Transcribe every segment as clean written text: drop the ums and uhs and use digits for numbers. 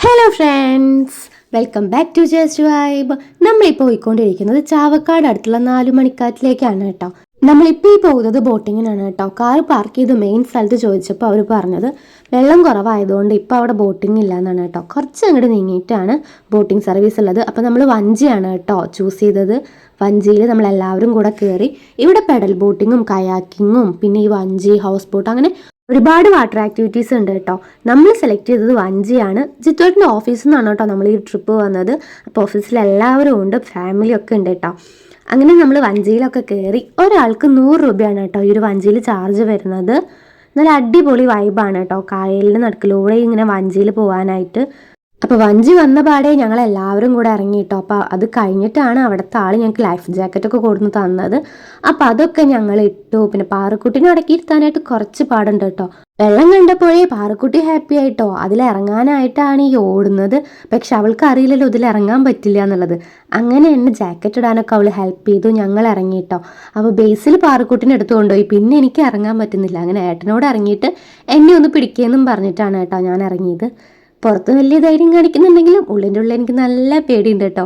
Hello friends, welcome back to just vibe. നമ്മളിപ്പോൾ പോയിക്കൊണ്ടിരിക്കുന്നത് ചാവക്കാട് അടുത്തുള്ള 4 മണിക്കാറ്റിലേക്കാണ് കേട്ടോ. നമ്മളിപ്പോൾ ഈ പോകുന്നത് ബോട്ടിങ്ങിനാണ് കേട്ടോ. കാർ പാർക്ക് ചെയ്ത് മെയിൻ സ്ഥലത്ത് ചോദിച്ചപ്പോൾ അവർ പറഞ്ഞത് വെള്ളം കുറവായതുകൊണ്ട് ഇപ്പോൾ അവിടെ ബോട്ടിംഗ് ഇല്ല എന്നാണ് കേട്ടോ. കുറച്ച് അങ്ങോട്ട് നീങ്ങിയിട്ടാണ് ബോട്ടിംഗ് സർവീസ് ഉള്ളത്. അപ്പോൾ നമ്മൾ വഞ്ചിയാണ് കേട്ടോ ചൂസ് ചെയ്തത്. വഞ്ചിയിൽ നമ്മളെല്ലാവരും കൂടെ കയറി ഇവിടെ പെഡൽ ബോട്ടിങ്ങും കയാക്കിങ്ങും പിന്നെ ഈ വഞ്ചി, ഹൗസ് ബോട്ട്, അങ്ങനെ ഒരുപാട് വാട്ടർ ആക്ടിവിറ്റീസ് ഉണ്ട് കേട്ടോ. നമ്മൾ സെലക്ട് ചെയ്തത് വഞ്ചിയാണ്. ജിത്തോട്ടിൻ്റെ ഓഫീസിൽ നിന്നാണ് കേട്ടോ നമ്മൾ ഈ ട്രിപ്പ് വന്നത്. അപ്പോൾ ഓഫീസിൽ എല്ലാവരും ഉണ്ട്, ഫാമിലിയൊക്കെ ഉണ്ട് കേട്ടോ. അങ്ങനെ നമ്മൾ വഞ്ചിയിലൊക്കെ കയറി. ഒരാൾക്ക് 100 രൂപയാണ് കേട്ടോ ഈ ഒരു വഞ്ചിയിൽ ചാർജ് വരുന്നത്. നല്ല അടിപൊളി വൈബാണ് കേട്ടോ കായലിൻ്റെ നടുക്കിലൂടെ ഇങ്ങനെ വഞ്ചിയിൽ പോകാനായിട്ട്. അപ്പോൾ വഞ്ചി വന്ന പാടെ ഞങ്ങൾ എല്ലാവരും കൂടെ ഇറങ്ങി കേട്ടോ. അപ്പോൾ അത് കഴിഞ്ഞിട്ടാണ് അവിടുത്തെ ആൾ ഞങ്ങൾക്ക് ലൈഫ് ജാക്കറ്റൊക്കെ കൊടുന്ന് തന്നത്. അപ്പോൾ അതൊക്കെ ഞങ്ങൾ ഇട്ടു. പിന്നെ പാറക്കുട്ടിനെ അടക്കിയിരുത്താനായിട്ട് കുറച്ച് പാടുണ്ട് കേട്ടോ. വെള്ളം കണ്ടപ്പോഴേ പാറക്കുട്ടി ഹാപ്പി ആയിട്ടോ. അതിലിറങ്ങാനായിട്ടാണ് ഈ ഓടുന്നത്. പക്ഷെ അവൾക്ക് അറിയില്ലല്ലോ ഇതിലിറങ്ങാൻ പറ്റില്ല എന്നുള്ളത്. അങ്ങനെ എന്നെ ജാക്കറ്റ് ഇടാനൊക്കെ അവൾ ഹെൽപ്പ് ചെയ്തു. ഞങ്ങൾ ഇറങ്ങിയിട്ടോ. അപ്പോൾ ബേസിൽ പാറക്കുട്ടിനെ എടുത്തു കൊണ്ടുപോയി. പിന്നെ എനിക്ക് ഇറങ്ങാൻ പറ്റുന്നില്ല. അങ്ങനെ ഏട്ടനോട് ഇറങ്ങിയിട്ട് എന്നെ ഒന്ന് പിടിക്കുകയെന്നും പറഞ്ഞിട്ടാണ് കേട്ടോ ഞാൻ ഇറങ്ങിയത്. പുറത്ത് വലിയ ധൈര്യം കാണിക്കുന്നുണ്ടെങ്കിലും ഉള്ളിൻ്റെ ഉള്ളിൽ എനിക്ക് നല്ല പേടിയുണ്ട് കേട്ടോ.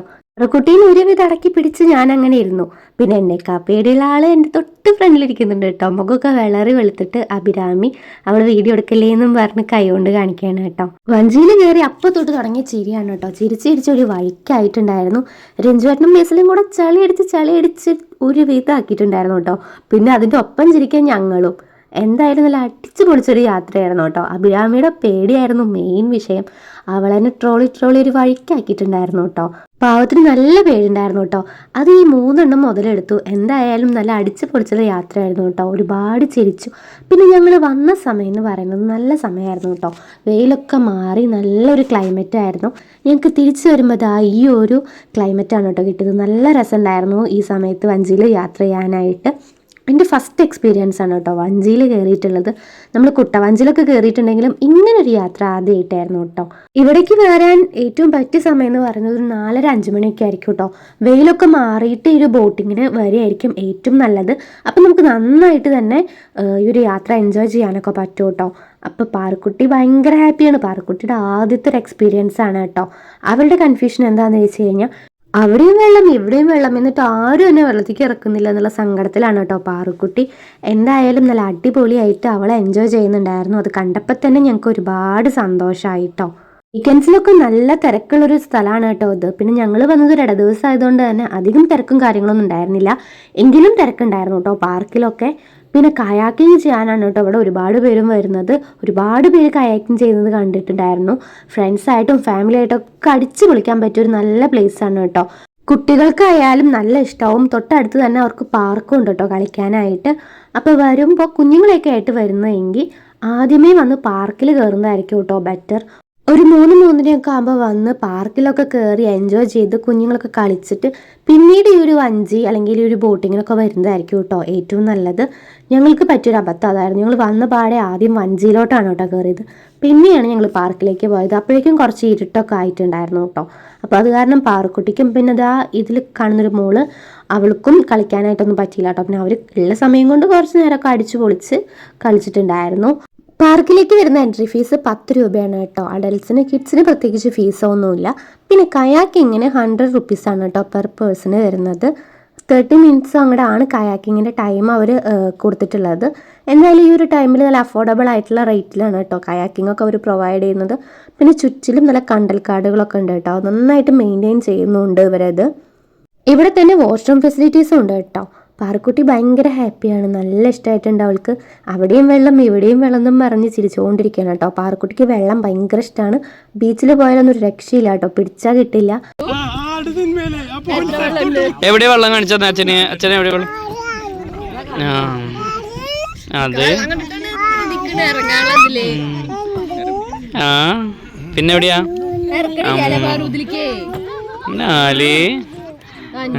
കുട്ടീനെ ഒരുവിധം അടക്കി പിടിച്ച് ഞാൻ അങ്ങനെ ഇരുന്നു. പിന്നെ എന്നെക്കാ പേടിയുള്ള ആൾ എൻ്റെ തൊട്ട് ഫ്രണ്ടിലിരിക്കുന്നുണ്ട് കേട്ടോ. മുഖമൊക്കെ വിളറി വെളുത്തിട്ട് അഭിരാമി അവൾ വീഡിയോ എടുക്കല്ലേ എന്നും പറഞ്ഞ് കൈ കൊണ്ട് കാണിക്കുകയാണ് കേട്ടോ. വഞ്ചിയിൽ കയറി അപ്പം തൊട്ട് തുടങ്ങിയ ചിരിയാണ് കേട്ടോ. ചിരിച്ച് ഒരു വഴിക്കായിട്ടുണ്ടായിരുന്നു. രഞ്ജുവേട്ടനും ബേസിലും കൂടെ ചളിയടിച്ച് ഒരു വിധമാക്കിയിട്ടുണ്ടായിരുന്നു കേട്ടോ. പിന്നെ അതിൻ്റെ ഒപ്പം ചിരിക്കാൻ ഞങ്ങളും. എന്തായാലും നല്ല അടിച്ചു പൊളിച്ചൊരു യാത്രയായിരുന്നു കേട്ടോ. അഭിരാമിയുടെ പേടിയായിരുന്നു മെയിൻ വിഷയം. അവളെന്നെ ട്രോളി ഒരു വഴിക്കാക്കിയിട്ടുണ്ടായിരുന്നു കേട്ടോ. പാവത്തിന് നല്ല പേടിയുണ്ടായിരുന്നു കേട്ടോ. അത് ഈ 3 എണ്ണം മുതലെടുത്തു. എന്തായാലും നല്ല അടിച്ചു പൊളിച്ചൊരു യാത്രയായിരുന്നു കേട്ടോ. ഒരുപാട് ചിരിച്ചു. പിന്നെ ഞങ്ങൾ വന്ന സമയം എന്ന് പറയുന്നത് നല്ല സമയമായിരുന്നു കേട്ടോ. വെയിലൊക്കെ മാറി നല്ലൊരു ക്ലൈമറ്റ് ആയിരുന്നു. ഞങ്ങൾക്ക് തിരിച്ചു വരുമ്പോൾ ഈ ഒരു ക്ലൈമറ്റാണ് കേട്ടോ കിട്ടിയത്. നല്ല രസമുണ്ടായിരുന്നു ഈ സമയത്ത് വഞ്ചിയിൽ യാത്ര ചെയ്യാനായിട്ട്. എൻ്റെ ഫസ്റ്റ് എക്സ്പീരിയൻസ് ആണ് കേട്ടോ വഞ്ചിയിൽ കയറിയിട്ടുള്ളത്. നമ്മൾ കുട്ടവഞ്ചിയിലൊക്കെ കയറിയിട്ടുണ്ടെങ്കിലും ഇങ്ങനൊരു യാത്ര ആദ്യമായിട്ടായിരുന്നു കേട്ടോ. ഇവിടേക്ക് വരാൻ ഏറ്റവും പറ്റിയ സമയം എന്ന് പറയുന്നത് 4:30-5 മണിയൊക്കെ ആയിരിക്കും കേട്ടോ. വെയിലൊക്കെ മാറിയിട്ട് ഈ ഒരു ബോട്ടിങ്ങിന് വരെയായിരിക്കും ഏറ്റവും നല്ലത്. അപ്പം നമുക്ക് നന്നായിട്ട് തന്നെ ഈ ഒരു യാത്ര എൻജോയ് ചെയ്യാനൊക്കെ പറ്റും കേട്ടോ. അപ്പോൾ പാറക്കുട്ടി ഭയങ്കര ഹാപ്പിയാണ്. പാറക്കുട്ടിയുടെ ആദ്യത്തെ ഒരു എക്സ്പീരിയൻസ് ആണ് കേട്ടോ. അവളുടെ കൺഫ്യൂഷൻ എന്താണെന്ന് വെച്ച് കഴിഞ്ഞാൽ അവിടെയും വെള്ളം ഇവിടെയും വെള്ളം, എന്നിട്ട് ആരും എന്നെ വെള്ളത്തേക്ക് ഇറക്കുന്നില്ല എന്നുള്ള സങ്കടത്തിലാണ് കേട്ടോ പാറുക്കുട്ടി. എന്തായാലും നല്ല അടിപൊളിയായിട്ട് അവളെ എൻജോയ് ചെയ്യുന്നുണ്ടായിരുന്നു. അത് കണ്ടപ്പോൾ തന്നെ ഞങ്ങൾക്ക് ഒരുപാട് സന്തോഷമായിട്ടോ. വീക്കെൻഡ്സിലൊക്കെ നല്ല തിരക്കുള്ളൊരു സ്ഥലമാണ് കേട്ടോ ഇത്. പിന്നെ ഞങ്ങൾ വന്നത് ഒരു ഇടദിവസം ആയതുകൊണ്ട് തന്നെ അധികം തിരക്കും കാര്യങ്ങളൊന്നും ഉണ്ടായിരുന്നില്ല. എങ്കിലും തിരക്കുണ്ടായിരുന്നു കേട്ടോ പാർക്കിലൊക്കെ. പിന്നെ കയാക്കിങ് ചെയ്യാനാണ് കേട്ടോ ഇവിടെ ഒരുപാട് പേരും വരുന്നത്. ഒരുപാട് പേര് കയാക്കിങ് ചെയ്യുന്നത് കണ്ടിട്ടുണ്ടായിരുന്നു. ഫ്രണ്ട്സായിട്ടും ഫാമിലി ആയിട്ടൊക്കെ അടിച്ചു പൊളിക്കാൻ പറ്റിയൊരു നല്ല പ്ലേസാണ് കേട്ടോ. കുട്ടികൾക്കായാലും നല്ല ഇഷ്ടമാവും. തൊട്ടടുത്ത് തന്നെ അവർക്ക് പാർക്കും ഉണ്ട് കേട്ടോ കളിക്കാനായിട്ട്. അപ്പോൾ വരുമ്പോൾ കുഞ്ഞുങ്ങളെയൊക്കെ ആയിട്ട് വരുന്നതെങ്കിൽ ആദ്യമേ വന്ന് പാർക്കിൽ കയറുന്നതായിരിക്കും കേട്ടോ ബെറ്റർ. ഒരു 3-3:30 ആകുമ്പോൾ വന്ന് പാർക്കിലൊക്കെ കയറി എൻജോയ് ചെയ്ത് കുഞ്ഞുങ്ങളൊക്കെ കളിച്ചിട്ട് പിന്നീട് ഈ ഒരു വഞ്ചി അല്ലെങ്കിൽ ഈ ഒരു ബോട്ടിങ്ങിനൊക്കെ വരുന്നതായിരിക്കും കേട്ടോ ഏറ്റവും നല്ലത്. ഞങ്ങൾക്ക് പറ്റിയൊരു അബദ്ധം അതായിരുന്നു. ഞങ്ങൾ വന്ന പാടെ ആദ്യം വഞ്ചിയിലോട്ടാണ് കേട്ടോ കയറിയത്. പിന്നെയാണ് ഞങ്ങൾ പാർക്കിലേക്ക് പോയത്. അപ്പോഴേക്കും കുറച്ച് ഇരുട്ടൊക്കെ ആയിട്ടുണ്ടായിരുന്നു കേട്ടോ. അപ്പോൾ അത് കാരണം പാറക്കുട്ടിക്കും പിന്നെ ഇതിൽ കാണുന്നൊരു മോള് അവൾക്കും കളിക്കാനായിട്ടൊന്നും പറ്റിയില്ല കേട്ടോ. പിന്നെ അവർ ഉള്ള സമയം കൊണ്ട് കുറച്ച് നേരമൊക്കെ അടിച്ചു പൊളിച്ച് കളിച്ചിട്ടുണ്ടായിരുന്നു. പാർക്കിലേക്ക് വരുന്ന എൻട്രി ഫീസ് 10 രൂപയാണ് കേട്ടോ. അഡൽട്സിന് കിഡ്സിന് പ്രത്യേകിച്ച് ഫീസൊന്നുമില്ല. പിന്നെ കയാക്കിങ്ങിന് 100 റുപ്പീസാണ് കേട്ടോ പെർ പേഴ്സണ് വരുന്നത്. 30 മിനിറ്റ്സ് അങ്ങോട്ടാണ് കയാക്കിങ്ങിൻ്റെ ടൈം അവർ കൊടുത്തിട്ടുള്ളത്. എന്തായാലും ഈ ഒരു ടൈമിൽ നല്ല അഫോർഡബിൾ ആയിട്ടുള്ള റേറ്റിലാണ് കേട്ടോ കയാക്കിംഗ് ഒക്കെ അവർ പ്രൊവൈഡ് ചെയ്യുന്നത്. പിന്നെ ചുറ്റിലും നല്ല കണ്ടൽ കാടുകളൊക്കെ ഉണ്ട് കേട്ടോ. നന്നായിട്ട് മെയിൻറ്റെയിൻ ചെയ്യുന്നുണ്ട് ഇവരത്. ഇവിടെ തന്നെ വാഷ്റൂം ഫെസിലിറ്റീസും ഉണ്ട് കേട്ടോ. പാറക്കുട്ടി ഭയങ്കര ഹാപ്പിയാണ്. നല്ല ഇഷ്ടമായിട്ടുണ്ട് അവൾക്ക്. അവിടെയും വെള്ളം ഇവിടെയും വെള്ളം എന്നും പറഞ്ഞ് ചിരിച്ചുകൊണ്ടിരിക്കുകയാണ് കേട്ടോ. പാറക്കുട്ടിക്ക് വെള്ളം ഭയങ്കര ഇഷ്ടമാണ്. ബീച്ചിൽ പോയാലൊന്നും ഒരു രക്ഷയില്ല കേട്ടോ. പിടിച്ചാൽ കിട്ടില്ല. എവിടെ വെള്ളം കാണിച്ചത് അച്ഛനെ? അച്ഛനെ എവിടെ വെള്ളം? അതെ. പിന്നെ എവിടെയാ? 4 5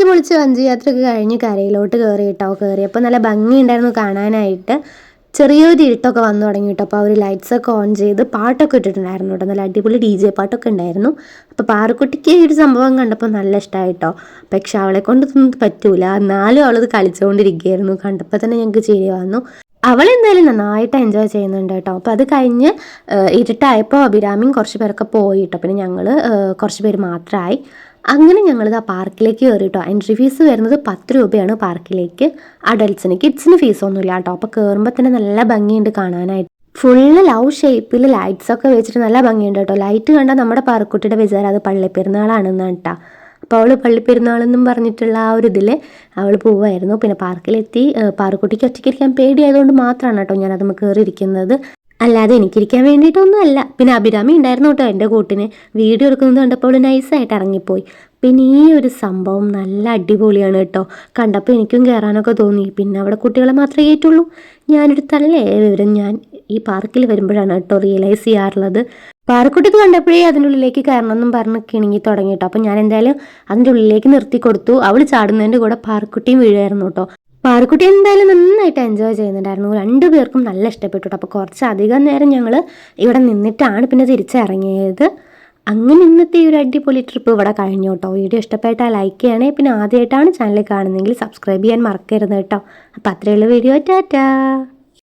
പൊളിച്ച് വഞ്ചി യാത്രയൊക്കെ കഴിഞ്ഞ് കരയിലോട്ട് കയറി കേട്ടോ. കയറിയപ്പോൾ നല്ല ഭംഗിയുണ്ടായിരുന്നു കാണാനായിട്ട്. ചെറിയൊരു ഇരുട്ടൊക്കെ വന്നു തുടങ്ങി കേട്ടോ. അപ്പോൾ അവർ ലൈറ്റ്സൊക്കെ ഓൺ ചെയ്ത് പാട്ടൊക്കെ ഇട്ടിട്ടുണ്ടായിരുന്നു കേട്ടോ. നല്ല അടിപൊളി DJ പാട്ടൊക്കെ ഉണ്ടായിരുന്നു. അപ്പോൾ പാറുക്കുട്ടിക്ക് ഈ ഒരു സംഭവം കണ്ടപ്പോൾ നല്ല ഇഷ്ടമായി കേട്ടോ. പക്ഷെ അവളെ കൊണ്ടൊന്നും പറ്റൂല, എന്നാലും അവളത് കളിച്ചുകൊണ്ടിരിക്കുകയായിരുന്നു. കണ്ടപ്പോൾ തന്നെ ഞങ്ങൾക്ക് ചിരി വന്നു. അവളെന്തായാലും നന്നായിട്ട് എൻജോയ് ചെയ്യുന്നുണ്ട് കേട്ടോ. അപ്പോൾ അത് കഴിഞ്ഞ് ഇരുട്ടായപ്പോൾ അഭിരാമിയും കുറച്ച് പേരൊക്കെ പോയി കേട്ടോ. പിന്നെ ഞങ്ങൾ കുറച്ച് പേര് മാത്രമായി. അങ്ങനെ ഞങ്ങളിത് ആ പാർക്കിലേക്ക് കയറി കേട്ടോ. എൻട്രി ഫീസ് വരുന്നത് 10 രൂപയാണ് പാർക്കിലേക്ക്. അഡൽട്ട്സിന്, കിഡ്സിന് ഫീസൊന്നുമില്ല കേട്ടോ. അപ്പോൾ കയറുമ്പോൾ തന്നെ നല്ല ഭംഗിയുണ്ട് കാണാനായിട്ട്. ഫുള്ള് ലവ് ഷേപ്പിൽ ലൈറ്റ്സൊക്കെ വെച്ചിട്ട് നല്ല ഭംഗിയുണ്ട് കേട്ടോ. ലൈറ്റ് കണ്ടാൽ നമ്മുടെ പാറക്കുട്ടിയുടെ വിചാരം അത് പള്ളിപ്പെരുന്നാളാണെന്നാണ് കേട്ടോ. അപ്പോൾ അവൾ പള്ളിപ്പെരുന്നാളെന്നും പറഞ്ഞിട്ടുള്ള ആ ഒരു ഇതിൽ അവൾ പോവായിരുന്നു. പിന്നെ പാർക്കിലെത്തി. പാറക്കുട്ടിക്ക് ഒറ്റയ്ക്കിരിക്കാൻ പേടിയായതുകൊണ്ട് മാത്രമാണ് കേട്ടോ ഞാനത് കയറിയിരിക്കുന്നത്, അല്ലാതെ എനിക്കിരിക്കാൻ വേണ്ടിയിട്ടൊന്നും അല്ല. പിന്നെ അഭിരാമി ഉണ്ടായിരുന്നു കേട്ടോ എൻ്റെ കൂട്ടിന്. വീഡിയോ എടുക്കുന്നത് കണ്ടപ്പോൾ അവൾ നൈസായിട്ട് ഇറങ്ങിപ്പോയി. പിന്നെ ഈ ഒരു സംഭവം നല്ല അടിപൊളിയാണ് കേട്ടോ. കണ്ടപ്പോൾ എനിക്കും കയറാനൊക്കെ തോന്നി. പിന്നെ അവിടെ കുട്ടികളെ മാത്രമേ കയറ്റുള്ളൂ. ഞാനൊരു തള്ളേ വിവരം ഞാൻ ഈ പാർക്കിൽ വരുമ്പോഴാണ് കേട്ടോ റിയലൈസ് ചെയ്യാറുള്ളത്. പാറക്കുട്ടിക്ക് കണ്ടപ്പോഴേ അതിൻ്റെ ഉള്ളിലേക്ക് കയറണമെന്നും പറഞ്ഞ് കിണങ്ങി തുടങ്ങി കേട്ടോ. അപ്പോൾ ഞാൻ എന്തായാലും അതിൻ്റെ ഉള്ളിലേക്ക് നിർത്തി കൊടുത്തു. അവൾ ചാടുന്നതിൻ്റെ കൂടെ പാറക്കുട്ടിയും വീഴുമായിരുന്നു കേട്ടോ. പാറക്കുട്ടി എന്തായാലും നന്നായിട്ട് എൻജോയ് ചെയ്യുന്നുണ്ടായിരുന്നു. 2 പേർക്കും നല്ല ഇഷ്ടപ്പെട്ടു. അപ്പോൾ കുറച്ചധികം നേരം ഞങ്ങൾ ഇവിടെ നിന്നിട്ടാണ് പിന്നെ തിരിച്ചിറങ്ങിയത്. അങ്ങനെ ഇന്നത്തെ ഈ ഒരു അടിപൊളി ട്രിപ്പ് ഇവിടെ കഴിഞ്ഞു കേട്ടോ. വീഡിയോ ഇഷ്ടപ്പെട്ടാൽ ലൈക്ക് ചെയ്യണേ. പിന്നെ ആദ്യമായിട്ടാണ് ചാനൽ കാണുന്നതെങ്കിൽ സബ്സ്ക്രൈബ് ചെയ്യാൻ മറക്കരുത് കേട്ടോ. അപ്പോൾ അത്രയുള്ള വീഡിയോ. ടാറ്റാ.